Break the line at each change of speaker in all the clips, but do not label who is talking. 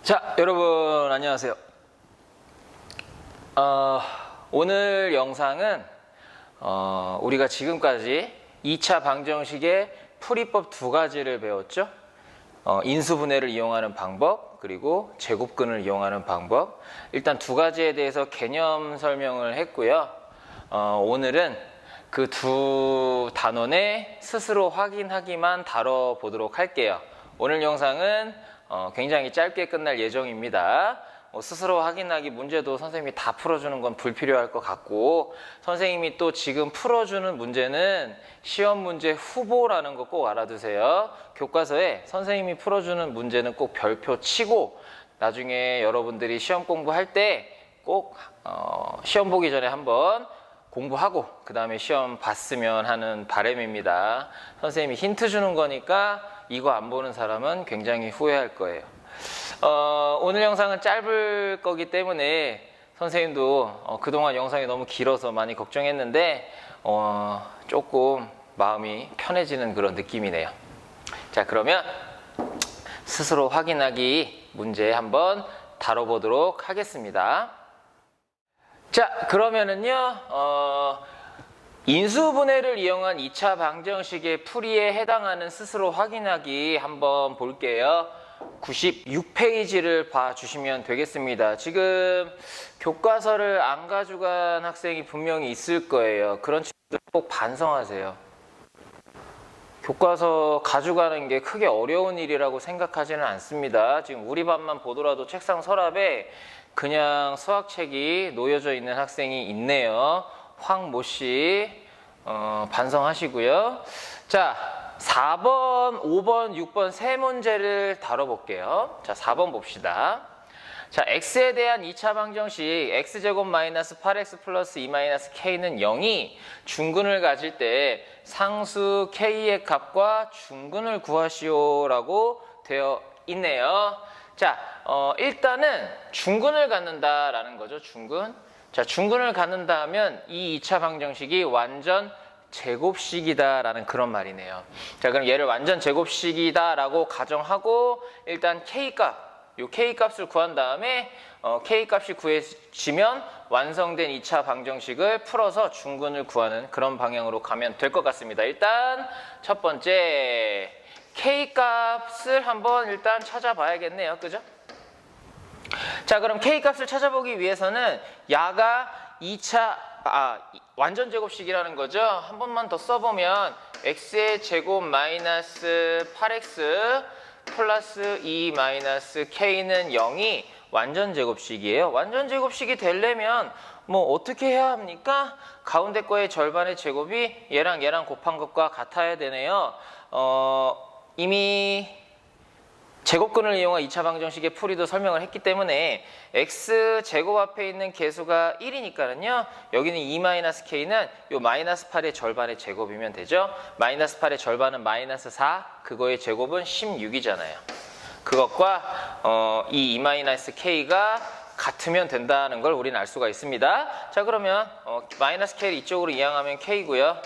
자, 여러분 안녕하세요. 오늘 영상은 우리가 지금까지 2차 방정식의 풀이법 두 가지를 배웠죠. 인수분해를 이용하는 방법, 그리고 제곱근을 이용하는 방법. 일단 두 가지에 대해서 개념 설명을 했고요. 오늘은 그 두 단원의 스스로 확인하기만 다뤄보도록 할게요. 오늘 영상은 굉장히 짧게 끝날 예정입니다. 스스로 확인하기 문제도 선생님이 다 풀어주는 건 불필요할 것 같고, 선생님이 또 지금 풀어주는 문제는 시험 문제 후보라는 거 꼭 알아두세요. 교과서에 선생님이 풀어주는 문제는 꼭 별표 치고 나중에 여러분들이 시험 공부할 때 꼭 시험 보기 전에 한번 공부하고 그 다음에 시험 봤으면 하는 바람입니다. 선생님이 힌트 주는 거니까 이거 안 보는 사람은 굉장히 후회할 거예요. 오늘 영상은 짧을 거기 때문에 선생님도 그동안 영상이 너무 길어서 많이 걱정했는데 조금 마음이 편해지는 그런 느낌이네요. 자, 그러면 스스로 확인하기 문제 한번 다뤄보도록 하겠습니다. 자, 그러면은요 인수분해를 이용한 2차 방정식의 풀이에 해당하는 스스로 확인하기 한번 볼게요. 96페이지를 봐주시면 되겠습니다. 지금 교과서를 안 가져간 학생이 분명히 있을 거예요. 그런 친구들 꼭 반성하세요. 교과서 가져가는 게 크게 어려운 일이라고 생각하지는 않습니다. 지금 우리 반만 보더라도 책상 서랍에 그냥 수학책이 놓여져 있는 학생이 있네요. 황모 씨, 반성하시고요. 자, 4번, 5번, 6번 세 문제를 다뤄볼게요. 자, 4번 봅시다. 자, x에 대한 2차 방정식 x제곱 마이너스 8x 플러스 2 마이너스 k는 0이 중근을 가질 때 상수 k의 값과 중근을 구하시오라고 되어 있네요. 자, 일단은 중근을 갖는다라는 거죠. 중근. 자, 중근을 갖는다 하면 이 2차 방정식이 완전 제곱식이다라는 그런 말이네요. 자, 그럼 얘를 완전 제곱식이다라고 가정하고 일단 k값, 요 k값을 구한 다음에 k값이 구해지면 완성된 2차 방정식을 풀어서 중근을 구하는 그런 방향으로 가면 될 것 같습니다. 일단 첫 번째 k값을 한번 일단 찾아봐야겠네요. 그죠? 자, 그럼 k값을 찾아보기 위해서는 야가 2차 완전 제곱식이라는 거죠. 한 번만 더 써보면 x의 제곱 마이너스 8x 플러스 2 마이너스 k는 0이 완전 제곱식이에요. 완전 제곱식이 되려면 뭐 어떻게 해야 합니까? 가운데 거의 절반의 제곱이 얘랑 얘랑 곱한 것과 같아야 되네요. 이미 제곱근을 이용한 2차 방정식의 풀이도 설명을 했기 때문에 x제곱 앞에 있는 개수가 1이니까는요. 여기는 2-k는 요 마이너스 8의 절반의 제곱이면 되죠. 마이너스 8의 절반은 마이너스 4, 그거의 제곱은 16이잖아요. 그것과 이 2-k가 같으면 된다는 걸 우리는 알 수가 있습니다. 자, 그러면 마이너스 k를 이쪽으로 이항하면 k고요.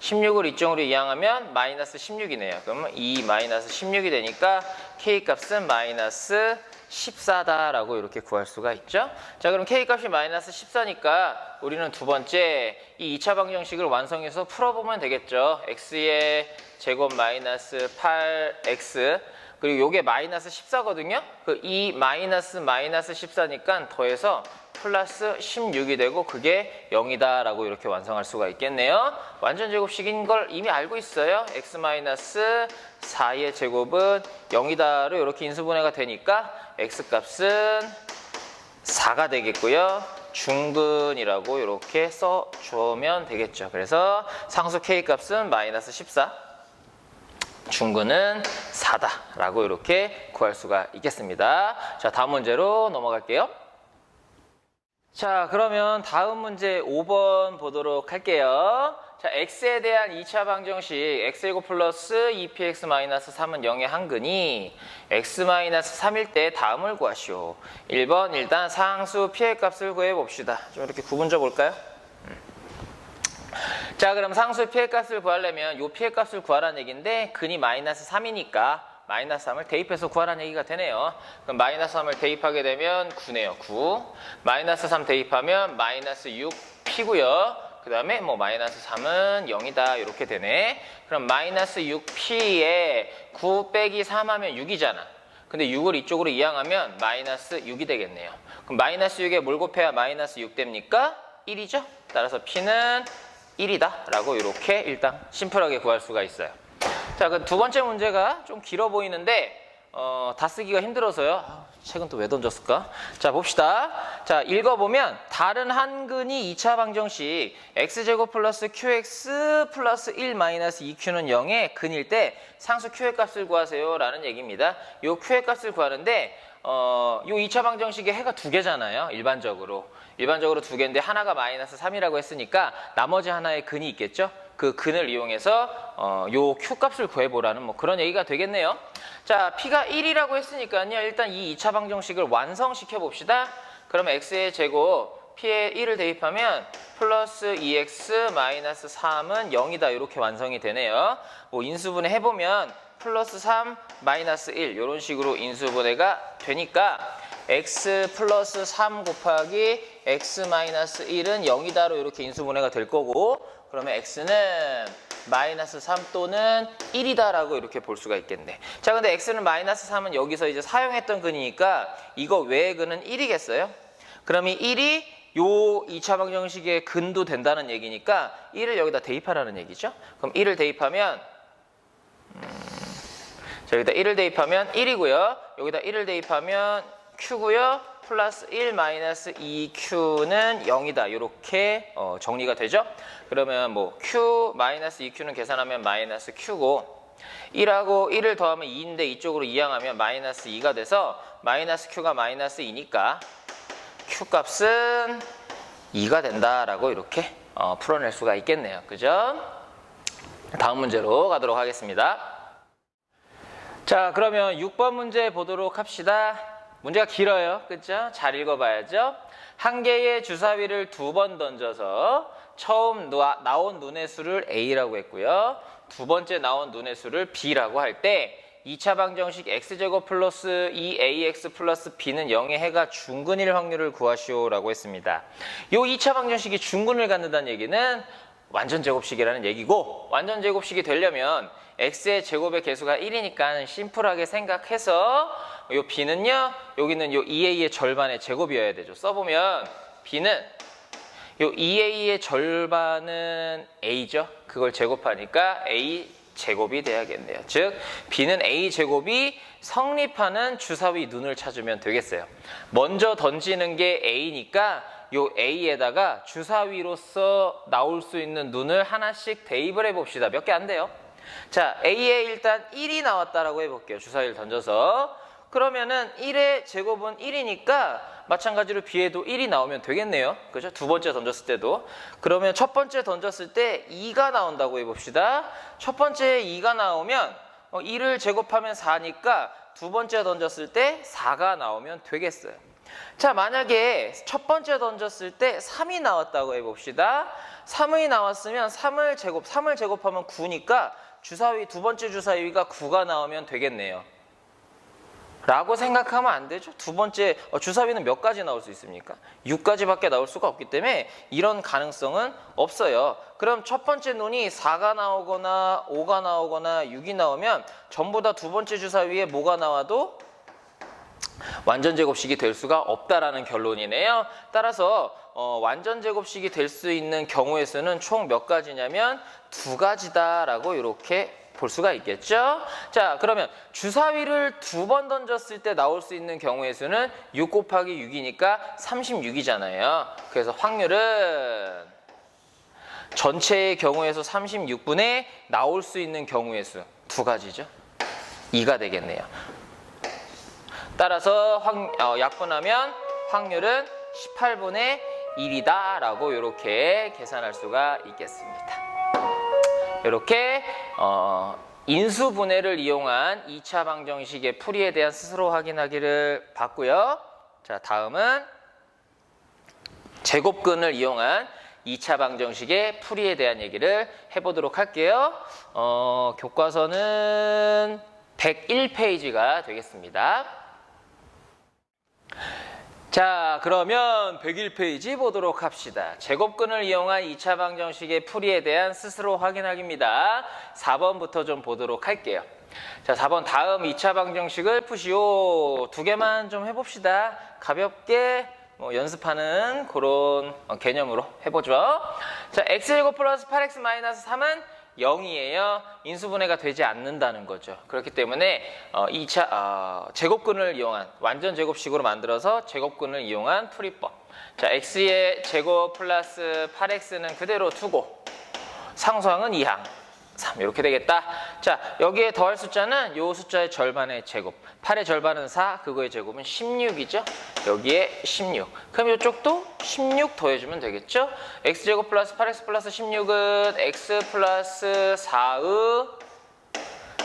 16을 이쪽으로 이항하면 마이너스 16이네요. 그러면 2 마이너스 16이 되니까 k값은 마이너스 14다라고 이렇게 구할 수가 있죠. 자, 그럼 k값이 마이너스 14니까 우리는 두 번째 이 2차 방정식을 완성해서 풀어보면 되겠죠. x의 제곱 마이너스 8x 그리고 요게 마이너스 14거든요. 그 이 마이너스 14니까 더해서 플러스 16이 되고 그게 0이다 라고 이렇게 완성할 수가 있겠네요. 완전 제곱식인 걸 이미 알고 있어요. x-4의 제곱은 0이다로 이렇게 인수분해가 되니까 x값은 4가 되겠고요. 중근이라고 이렇게 써주면 되겠죠. 그래서 상수 k값은 마이너스 14, 중근은 4다 라고 이렇게 구할 수가 있겠습니다. 자, 다음 문제로 넘어갈게요. 자, 그러면 다음 문제 5번 보도록 할게요. 자, x에 대한 2차 방정식 x제곱 플러스 2px-3은 0의 한근이 x-3일 때 다음을 구하시오. 1번 일단 상수 p의 값을 구해봅시다. 좀 이렇게 구분져 볼까요? 자, 그럼 상수 p의 값을 구하려면 요 p의 값을 구하라는 얘기인데 근이 마이너스 3이니까 마이너스 3을 대입해서 구하라는 얘기가 되네요. 그럼 마이너스 3을 대입하게 되면 9네요. 9. 마이너스 3 대입하면 마이너스 6p고요. 그 다음에 뭐 마이너스 3은 0이다 이렇게 되네. 그럼 마이너스 6p에 9 빼기 3 하면 6이잖아. 근데 6을 이쪽으로 이항하면 마이너스 6이 되겠네요. 그럼 마이너스 6에 뭘 곱해야 마이너스 6 됩니까? 1이죠. 따라서 p는 1이다 라고 이렇게 일단 심플하게 구할 수가 있어요. 자, 그 두 번째 문제가 좀 길어 보이는데 다 쓰기가 힘들어서요. 책은 또 왜 던졌을까? 자, 봅시다. 자, 읽어보면 다른 한 근이 2차 방정식 x제곱 플러스 qx 플러스 1 마이너스 2q는 0의 근일 때 상수 q의 값을 구하세요 라는 얘기입니다. 요 q의 값을 구하는데 요 2차 방정식에 해가 두 개잖아요. 일반적으로 두 개인데 하나가 마이너스 3이라고 했으니까 나머지 하나의 근이 있겠죠. 그 근을 이용해서 요 q 값을 구해보라는 뭐 그런 얘기가 되겠네요. 자, p가 1이라고 했으니까요. 일단 이 2차 방정식을 완성시켜 봅시다. 그러면 x의 제곱 p에 1을 대입하면 플러스 2x 마이너스 3은 0이다 이렇게 완성이 되네요. 뭐 인수분해 해보면 플러스 3 마이너스 1 이런 식으로 인수분해가 되니까 x 플러스 3 곱하기 x 마이너스 1은 0이다로 이렇게 인수분해가 될 거고, 그러면 x는 마이너스 3 또는 1이다라고 이렇게 볼 수가 있겠네. 자, 근데 x는 마이너스 3은 여기서 이제 사용했던 근이니까 이거 외의 근은 1이겠어요? 그럼 이 1이 요 2차 방정식의 근도 된다는 얘기니까 1을 여기다 대입하라는 얘기죠. 그럼 1을 대입하면 자, 여기다 1을 대입하면 1이고요. 여기다 1을 대입하면 q고요. 플러스 1 마이너스 2q는 0이다. 이렇게 정리가 되죠. 그러면 뭐 q 마이너스 2q는 계산하면 마이너스 q고 1하고 1을 더하면 2인데 이쪽으로 이항하면 마이너스 2가 돼서 마이너스 q가 마이너스 2니까 q 값은 2가 된다라고 이렇게 풀어낼 수가 있겠네요. 그죠? 다음 문제로 가도록 하겠습니다. 자, 그러면 6번 문제 보도록 합시다. 문제가 길어요. 그죠? 잘 읽어봐야죠. 한 개의 주사위를 두 번 던져서 처음 나온 눈의 수를 A라고 했고요. 두 번째 나온 눈의 수를 B라고 할 때 2차 방정식 x제곱 플러스 2ax 플러스 b는 0의 해가 중근일 확률을 구하시오라고 했습니다. 이 2차 방정식이 중근을 갖는다는 얘기는 완전 제곱식이라는 얘기고, 완전 제곱식이 되려면 x의 제곱의 개수가 1이니까 심플하게 생각해서 요 b는요, 여기는 요 2a의 절반의 제곱이어야 되죠. 써보면 b는 요 2a의 절반은 a죠. 그걸 제곱하니까 a 제곱이 돼야겠네요. 즉 b는 a 제곱이 성립하는 주사위 눈을 찾으면 되겠어요. 먼저 던지는 게 a니까 요 a에다가 주사위로서 나올 수 있는 눈을 하나씩 대입을 해봅시다. 몇 개 안 돼요. 자, a에 일단 1이 나왔다라고 해볼게요. 주사위를 던져서. 그러면은 1의 제곱은 1이니까 마찬가지로 b에도 1이 나오면 되겠네요. 그죠? 두 번째 던졌을 때도. 그러면 첫 번째 던졌을 때 2가 나온다고 해봅시다. 첫 번째 2가 나오면 1을 제곱하면 4니까 두 번째 던졌을 때 4가 나오면 되겠어요. 자, 만약에 첫 번째 던졌을 때 3이 나왔다고 해봅시다. 3이 나왔으면 3을 제곱하면 9니까 주사위, 두 번째 주사위가 9가 나오면 되겠네요. 라고 생각하면 안 되죠. 두 번째 주사위는 몇 가지 나올 수 있습니까? 6가지밖에 나올 수가 없기 때문에 이런 가능성은 없어요. 그럼 첫 번째 눈이 4가 나오거나 5가 나오거나 6이 나오면 전부 다 두 번째 주사위에 뭐가 나와도 완전 제곱식이 될 수가 없다라는 결론이네요. 따라서 완전 제곱식이 될 수 있는 경우의 수는 총 몇 가지냐면 2가지다라고 이렇게 볼 수가 있겠죠. 자, 그러면 주사위를 두 번 던졌을 때 나올 수 있는 경우의 수는 6 곱하기 6이니까 36이잖아요. 그래서 확률은 전체의 경우의 수 36분의 나올 수 있는 경우의 수 2가지죠. 2가 되겠네요. 따라서 약분하면 확률은 18분의 1이다 라고 이렇게 계산할 수가 있겠습니다. 이렇게 인수분해를 이용한 2차 방정식의 풀이에 대한 스스로 확인하기를 봤고요. 자, 다음은 제곱근을 이용한 2차 방정식의 풀이에 대한 얘기를 해보도록 할게요. 교과서는 101페이지가 되겠습니다. 자, 그러면 101페이지 보도록 합시다. 제곱근을 이용한 2차 방정식의 풀이에 대한 스스로 확인하기입니다. 4번부터 좀 보도록 할게요. 자, 4번 다음 2차 방정식을 푸시오. 두 개만 좀 해봅시다. 가볍게 연습하는 그런 개념으로 해보죠. 자, x제곱 플러스 8x 마이너스 3은 0이에요. 인수분해가 되지 않는다는 거죠. 그렇기 때문에 2차 제곱근을 이용한 완전 제곱식으로 만들어서 제곱근을 이용한 풀이법. 자, x의 제곱 플러스 8x는 그대로 두고 상수항은 2항 3 이렇게 되겠다. 자, 여기에 더할 숫자는 요 숫자의 절반의 제곱. 8의 절반은 4, 그거의 제곱은 16이죠. 여기에 16. 그럼 이쪽도 16 더해주면 되겠죠. x제곱 플러스 8x 플러스 16은 x 플러스 4의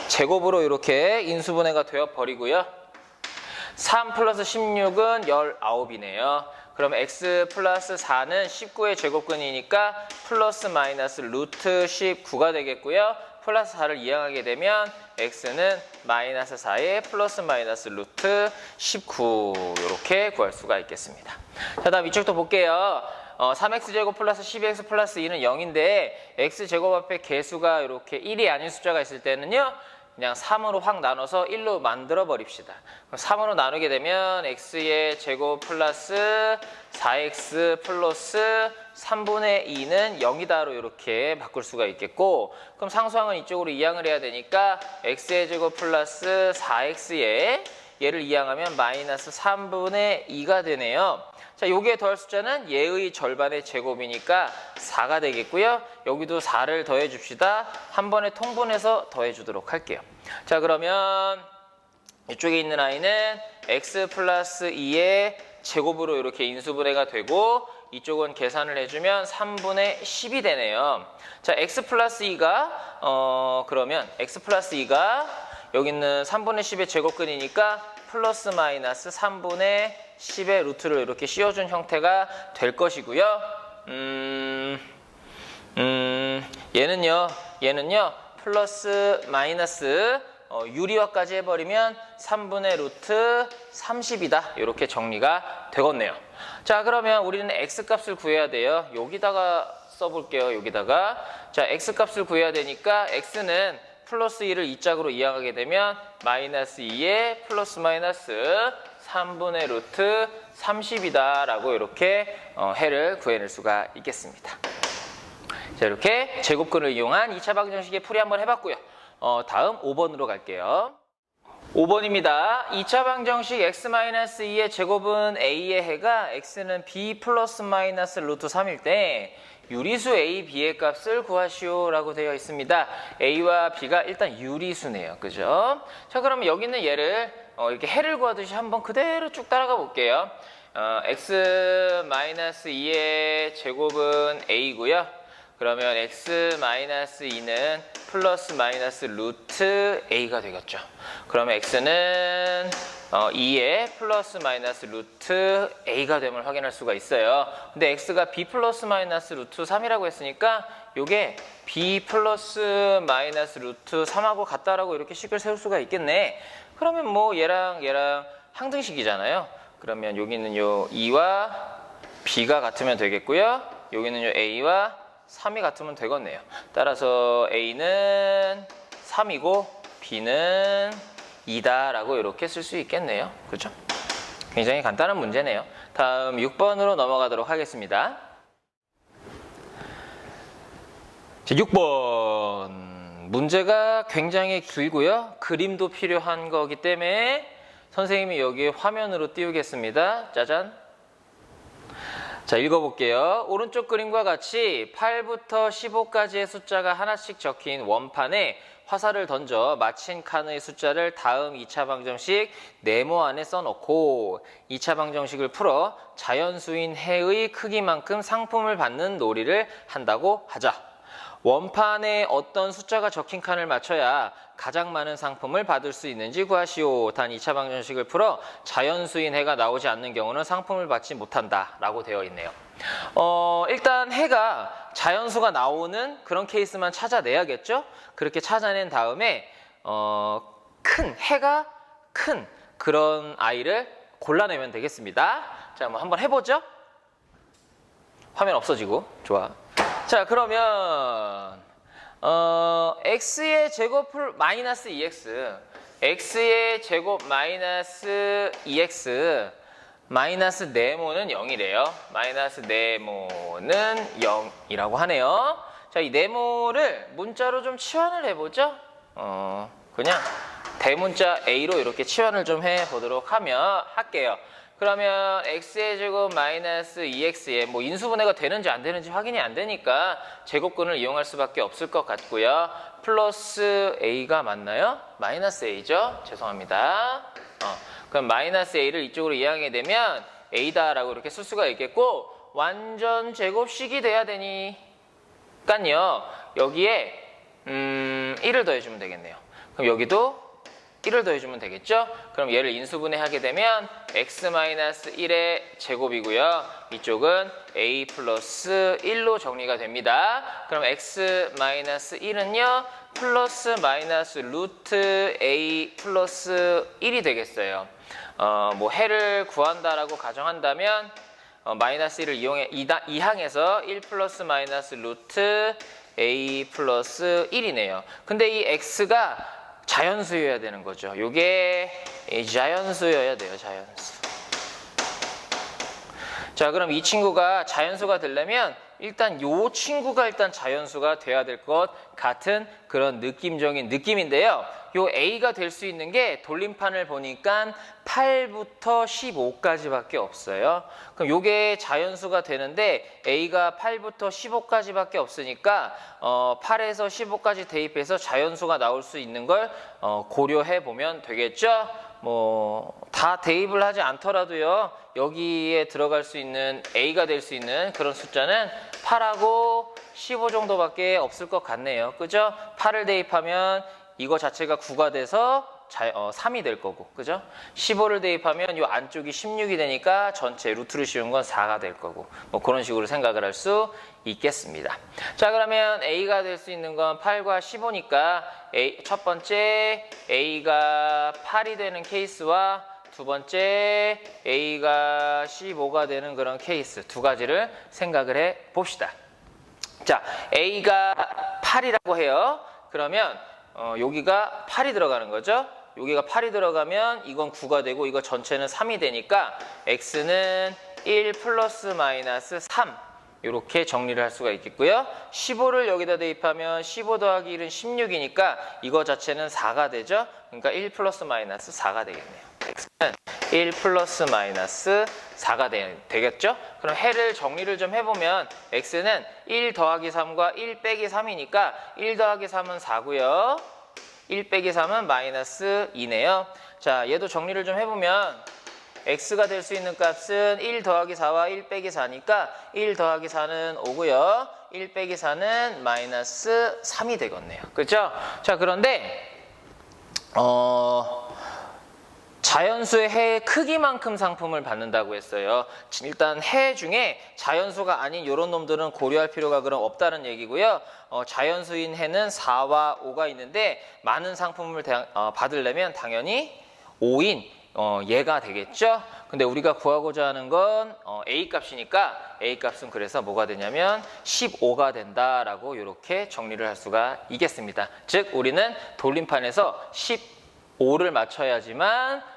제곱으로 이렇게 인수분해가 되어버리고요. 3 플러스 16은 19이네요. 그럼 x 플러스 4는 19의 제곱근이니까 플러스 마이너스 루트 19가 되겠고요. 플러스 4를 이항하게 되면 x는 마이너스 4의 플러스 마이너스 루트 19 이렇게 구할 수가 있겠습니다. 자, 다음 이쪽도 볼게요. 3x제곱 플러스 12x 플러스 2는 0인데 x제곱 앞에 개수가 이렇게 1이 아닌 숫자가 있을 때는요. 그냥 3으로 확 나눠서 1로 만들어 버립시다. 3으로 나누게 되면 x의 제곱 플러스 4x 플러스 3분의 2는 0이다로 이렇게 바꿀 수가 있겠고, 그럼 상수항은 이쪽으로 이항을 해야 되니까 x의 제곱 플러스 4x에 얘를 이항하면 마이너스 3분의 2가 되네요. 자, 여기에 더할 숫자는 얘의 절반의 제곱이니까 4가 되겠고요. 여기도 4를 더해 줍시다. 한 번에 통분해서 더해 주도록 할게요. 자, 그러면 이쪽에 있는 아이는 x 플러스 2의 제곱으로 이렇게 인수분해가 되고, 이쪽은 계산을 해주면 3분의 10이 되네요. 자, x 플러스 2가 그러면 x 플러스 2가 여기 있는 3분의 10의 제곱근이니까 플러스 마이너스 3분의 10의 루트를 이렇게 씌워준 형태가 될 것이고요. 얘는요 플러스 마이너스 유리화까지 해버리면 3분의 루트 30이다 이렇게 정리가 되겠네요. 자, 그러면 우리는 x 값을 구해야 돼요. 여기다가 써볼게요. 여기다가 자, x 값을 구해야 되니까 x는 플러스 2를 이 짝으로 이항하게 되면 마이너스 2에 플러스 마이너스 3분의 루트 30이다 라고 이렇게 해를 구해낼 수가 있겠습니다. 자, 이렇게 제곱근을 이용한 2차 방정식의 풀이 한번 해봤고요. 다음 5번으로 갈게요. 5번입니다. 2차 방정식 x-2의 제곱은 a의 해가 x는 b 플러스 마이너스 루트 3일 때 유리수 a, b의 값을 구하시오 라고 되어 있습니다. a와 b가 일단 유리수네요. 그죠? 자, 그러면 여기 있는 얘를 이렇게 해를 구하듯이 한번 그대로 쭉 따라가 볼게요. x-2의 제곱은 a고요. 그러면 x-2는 플러스 마이너스 루트 a가 되겠죠. 그러면 x는 2의 플러스 마이너스 루트 a가 됨을 확인할 수가 있어요. 근데 x가 b 플러스 마이너스 루트 3이라고 했으니까 이게 b 플러스 마이너스 루트 3하고 같다라고 이렇게 식을 세울 수가 있겠네. 그러면 뭐 얘랑 항등식이잖아요. 그러면 여기 있는 요 2와 b가 같으면 되겠고요. 여기 있는 요 a와 3이 같으면 되겠네요. 따라서 a는 3이고 b는 2다 라고 이렇게 쓸 수 있겠네요. 그렇죠? 굉장히 간단한 문제네요. 다음 6번으로 넘어가도록 하겠습니다. 자, 6번 문제가 굉장히 길고요. 그림도 필요한 거기 때문에 선생님이 여기에 화면으로 띄우겠습니다. 짜잔. 자, 읽어볼게요. 오른쪽 그림과 같이 8부터 15까지의 숫자가 하나씩 적힌 원판에 화살을 던져 마친 칸의 숫자를 다음 2차 방정식 네모 안에 써놓고 2차 방정식을 풀어 자연수인 해의 크기만큼 상품을 받는 놀이를 한다고 하자. 원판에 어떤 숫자가 적힌 칸을 맞춰야 가장 많은 상품을 받을 수 있는지 구하시오. 단 2차 방정식을 풀어 자연수인 해가 나오지 않는 경우는 상품을 받지 못한다 라고 되어 있네요. 일단 해가 자연수가 나오는 그런 케이스만 찾아내야겠죠. 그렇게 찾아낸 다음에 해가 큰 그런 아이를 골라내면 되겠습니다. 자, 한번 해보죠. 화면 없어지고. 좋아. 자, 그러면 x의 제곱 마이너스 2x, x의 제곱 마이너스 2x, 마이너스 네모는 0이래요. 마이너스 네모는 0이라고 하네요. 자, 이 네모를 문자로 좀 치환을 해보죠. 그냥 대문자 a로 이렇게 치환을 좀 해보도록 할게요. 그러면 x의 제곱 마이너스 2x에 뭐 인수분해가 되는지 안 되는지 확인이 안 되니까 제곱근을 이용할 수밖에 없을 것 같고요. 플러스 a가 맞나요? 마이너스 a죠? 죄송합니다. 그럼 마이너스 a를 이쪽으로 이항하게 되면 a다라고 이렇게 쓸 수가 있겠고, 완전 제곱식이 돼야 되니까요. 여기에 1을 더해주면 되겠네요. 그럼 여기도 1을 더해주면 되겠죠? 그럼 얘를 인수분해하게 되면 x-1의 제곱이고요. 이쪽은 a 플러스 1로 정리가 됩니다. 그럼 x-1은요. 플러스 마이너스 루트 a 플러스 1이 되겠어요. 뭐 해를 구한다라고 가정한다면 마이너스 1을 이항해서 1 플러스 마이너스 루트 a 플러스 1이네요. 근데 이 x가 자연수여야 되는 거죠. 요게 자연수여야 돼요. 자연수. 자, 그럼 이 친구가 자연수가 되려면 일단 요 친구가 일단 자연수가 돼야 될 것 같은 그런 느낌적인 느낌인데요. 요 a가 될 수 있는 게 돌림판을 보니까 8부터 15까지밖에 없어요. 그럼 요게 자연수가 되는데 a가 8부터 15까지밖에 없으니까 8에서 15까지 대입해서 자연수가 나올 수 있는 걸 고려해 보면 되겠죠. 뭐 다 대입을 하지 않더라도요. 여기에 들어갈 수 있는 a가 될 수 있는 그런 숫자는 8하고 15 정도밖에 없을 것 같네요. 그죠? 8을 대입하면 이거 자체가 9가 돼서 3이 될 거고, 그죠? 15를 대입하면 이 안쪽이 16이 되니까 전체 루트를 씌운 건 4가 될 거고, 뭐 그런 식으로 생각을 할 수 있겠습니다. 자, 그러면 a가 될 수 있는 건 8과 15니까 첫 번째 a가 8이 되는 케이스와 두 번째 a가 15가 되는 그런 케이스 두 가지를 생각을 해 봅시다. 자, a가 8이라고 해요. 그러면 여기가 8이 들어가는 거죠. 여기가 8이 들어가면 이건 9가 되고 이거 전체는 3이 되니까 x는 1 플러스 마이너스 3 이렇게 정리를 할 수가 있겠고요. 15를 여기다 대입하면 15 더하기 1은 16이니까 이거 자체는 4가 되죠. 그러니까 1 플러스 마이너스 4가 되겠네요. x는 1 플러스 마이너스 4가 되겠죠? 그럼 해를 정리를 좀 해보면 x는 1 더하기 3과 1 빼기 3이니까 1 더하기 3은 4고요. 1 빼기 3은 마이너스 2네요. 자, 얘도 정리를 좀 해보면 x가 될 수 있는 값은 1 더하기 4와 1 빼기 4니까 1 더하기 4는 5고요. 1 빼기 4는 마이너스 3이 되겠네요. 그렇죠? 자, 그런데 자연수의 해의 크기만큼 상품을 받는다고 했어요. 일단 해 중에 자연수가 아닌 이런 놈들은 고려할 필요가 그럼 없다는 얘기고요. 자연수인 해는 4와 5가 있는데 많은 상품을 받으려면 당연히 5인 얘가 되겠죠. 근데 우리가 구하고자 하는 건 A 값이니까 A 값은 그래서 뭐가 되냐면 15가 된다라고 이렇게 정리를 할 수가 있겠습니다. 즉 우리는 돌림판에서 15를 맞춰야지만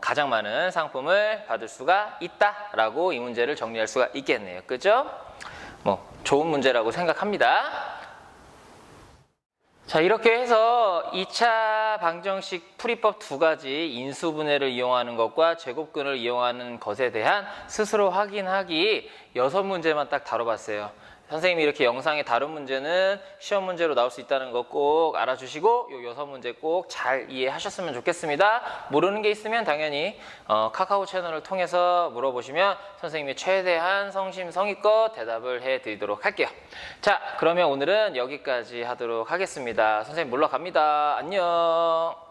가장 많은 상품을 받을 수가 있다라고 이 문제를 정리할 수가 있겠네요. 그죠? 뭐 좋은 문제라고 생각합니다. 자, 이렇게 해서 2차 방정식 풀이법 두 가지 인수분해를 이용하는 것과 제곱근을 이용하는 것에 대한 스스로 확인하기 6문제만 딱 다뤄봤어요. 선생님이 이렇게 영상에 다룬 문제는 시험 문제로 나올 수 있다는 거 꼭 알아주시고 요 6문제 꼭 잘 이해하셨으면 좋겠습니다. 모르는 게 있으면 당연히 카카오 채널을 통해서 물어보시면 선생님이 최대한 성심성의껏 대답을 해드리도록 할게요. 자, 그러면 오늘은 여기까지 하도록 하겠습니다. 선생님 물러갑니다. 안녕.